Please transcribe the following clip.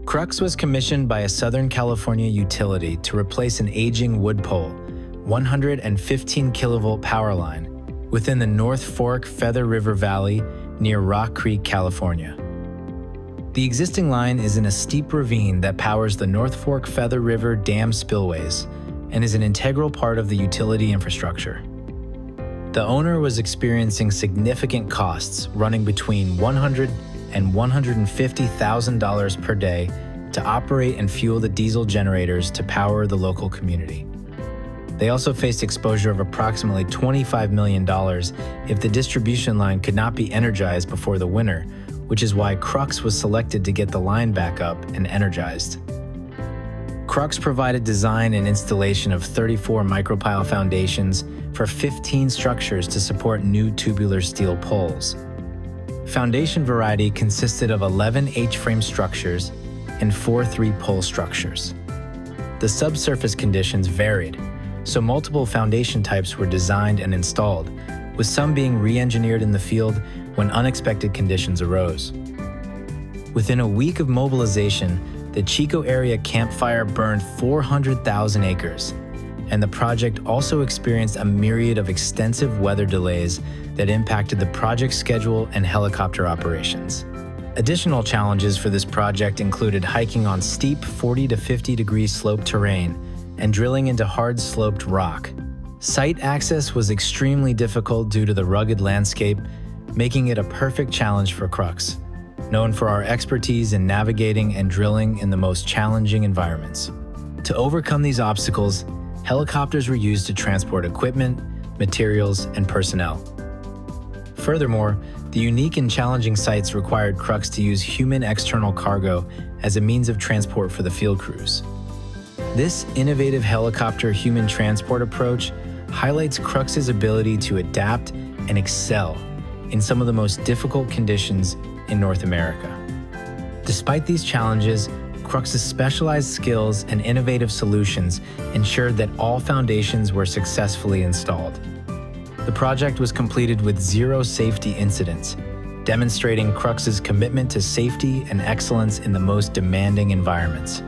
Crux was commissioned by a Southern California utility to replace an aging wood pole, 115 kilovolt power line, within the North Fork Feather River Valley near Rock Creek, California. The existing line is in a steep ravine that powers the North Fork Feather River Dam spillways and is an integral part of the utility infrastructure. The owner was experiencing significant costs running between $100,000 and $150,000 per day to operate and fuel the diesel generators to power the local community. They also faced exposure of approximately $25 million if the distribution line could not be energized before the winter, which is why Crux was selected to get the line back up and energized. Crux provided design and installation of 34 micropile foundations for 15 structures to support new tubular steel poles. Foundation variety consisted of 11 H-frame structures and 4 3-pole structures. The subsurface conditions varied, so multiple foundation types were designed and installed, with some being re-engineered in the field when unexpected conditions arose. Within a week of mobilization, the Chico area campfire burned 400,000 acres, and the project also experienced a myriad of extensive weather delays that impacted the project schedule and helicopter operations. Additional challenges for this project included hiking on steep 40 to 50 degree slope terrain and drilling into hard sloped rock. Site access was extremely difficult due to the rugged landscape, making it a perfect challenge for Crux, known for our expertise in navigating and drilling in the most challenging environments. To overcome these obstacles, helicopters were used to transport equipment, materials, and personnel. Furthermore, the unique and challenging sites required Crux to use human external cargo as a means of transport for the field crews. This innovative helicopter human transport approach highlights Crux's ability to adapt and excel in some of the most difficult conditions in North America. Despite these challenges, Crux's specialized skills and innovative solutions ensured that all foundations were successfully installed. The project was completed with 0 safety incidents, demonstrating Crux's commitment to safety and excellence in the most demanding environments.